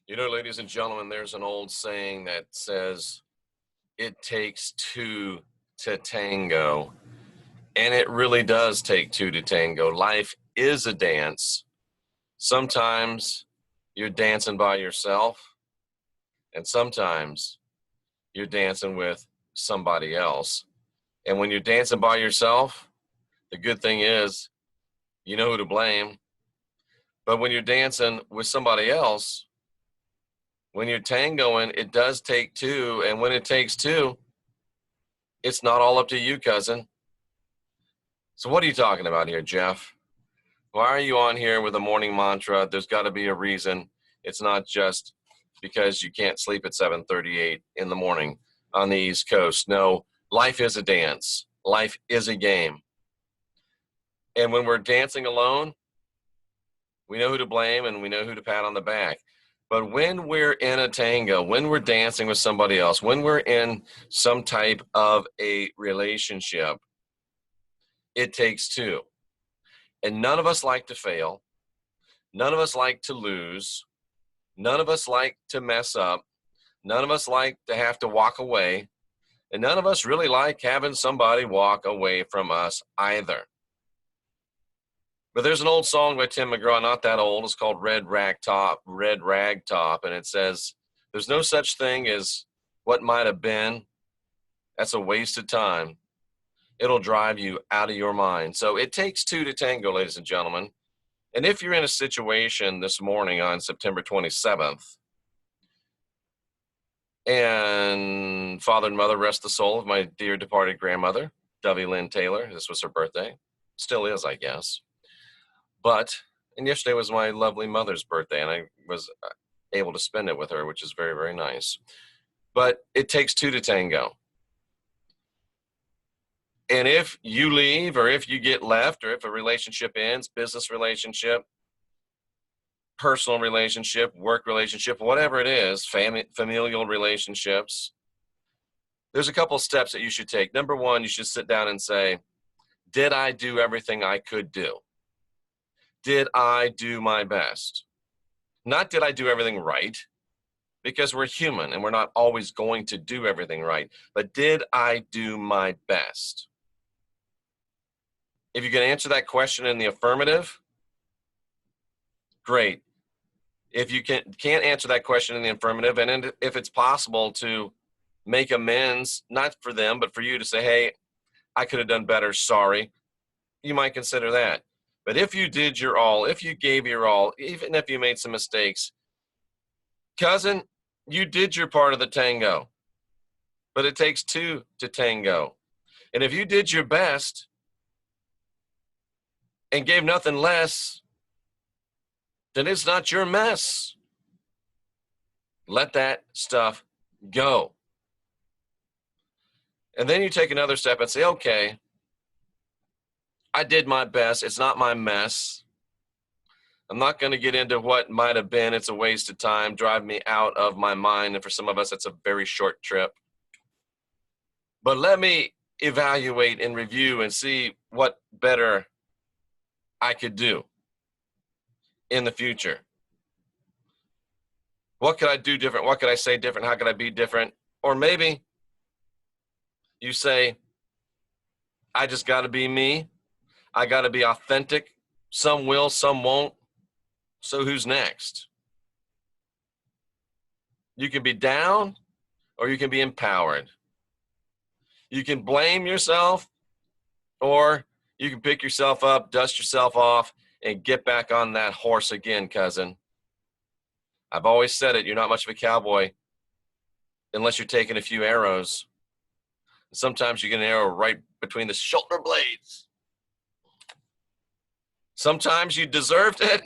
You know, ladies and gentlemen, there's an old saying that says, it takes two to tango. And it really does take two to tango. Life is a dance. Sometimes you're dancing by yourself, and sometimes you're dancing with somebody else. And when you're dancing by yourself, the good thing is you know who to blame. But when you're dancing with somebody else, when you're tangoing, it does take two. And when it takes two, it's not all up to you, cousin. So what are you talking about here, Jeff? Why are you on here with a morning mantra? There's got to be a reason. It's not just because you can't sleep at 7:38 in the morning on the East Coast. No, life is a dance. Life is a game. And when we're dancing alone, we know who to blame and we know who to pat on the back. But when we're in a tango, when we're dancing with somebody else, when we're in some type of a relationship, it takes two. And none of us like to fail. None of us like to lose. None of us like to mess up. None of us like to have to walk away. And none of us really like having somebody walk away from us either. But there's an old song by Tim McGraw, not that old. It's called Red Rag Top. And it says, there's no such thing as what might have been. That's a waste of time. It'll drive you out of your mind. So it takes two to tango, ladies and gentlemen. And if you're in a situation this morning on September 27th, and Father and Mother, rest the soul of my dear departed grandmother, Dovey Lynn Taylor. This was her birthday. Still is, I guess. And yesterday was my lovely mother's birthday, and I was able to spend it with her, which is very, very nice. But it takes two to tango. And if you leave, or if you get left, or if a relationship ends, business relationship, personal relationship, work relationship, whatever it is, familial relationships, there's a couple steps that you should take. Number one, you should sit down and say, did I do everything I could do? Did I do my best? Not did I do everything right, because we're human and we're not always going to do everything right, but did I do my best? If you can answer that question in the affirmative, great. If you can't answer that question in the affirmative, and if it's possible to make amends, not for them, but for you to say, hey, I could have done better, sorry, you might consider that. But if you did your all, if you gave your all, even if you made some mistakes, cousin, you did your part of the tango. But it takes two to tango. And if you did your best and gave nothing less, then it's not your mess. Let that stuff go. And then you take another step and say, okay, I did my best. It's not my mess. I'm not going to get into what might have been. It's a waste of time, drive me out of my mind. And for some of us, it's a very short trip. But let me evaluate and review and see what better I could do in the future. What could I do different? What could I say different? How could I be different? Or maybe you say, I just got to be me. I got to be authentic. Some will, some won't. So who's next? You can be down or you can be empowered. You can blame yourself or you can pick yourself up, dust yourself off, and get back on that horse again, cousin. I've always said it, you're not much of a cowboy unless you're taking a few arrows. Sometimes you get an arrow right between the shoulder blades. Sometimes you deserved it.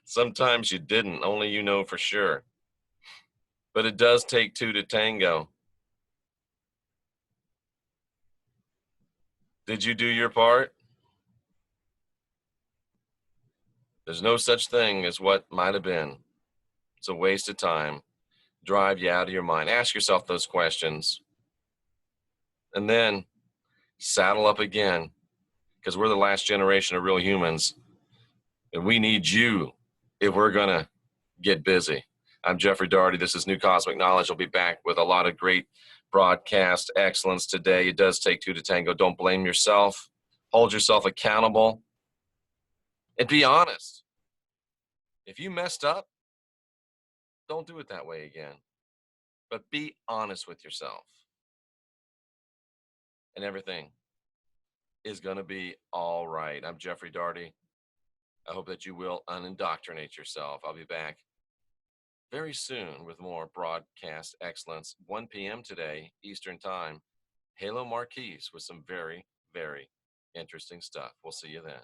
Sometimes you didn't. Only you know for sure. But it does take two to tango. Did you do your part? There's no such thing as what might have been. It's a waste of time. Drive you out of your mind. Ask yourself those questions. And then saddle up again, because we're the last generation of real humans. And we need you if we're going to get busy. I'm Jeffrey Daugherty. This is New Cosmic Knowledge. I'll be back with a lot of great broadcast excellence today. It does take two to tango. Don't blame yourself. Hold yourself accountable and be honest. If you messed up, don't do it that way again. But be honest with yourself. And everything is going to be all right. I'm Jeffrey Daugherty. I hope that you will unindoctrinate yourself. I'll be back very soon with more broadcast excellence. 1 p.m. today, Eastern Time. Halo Marquise with some very, very interesting stuff. We'll see you then.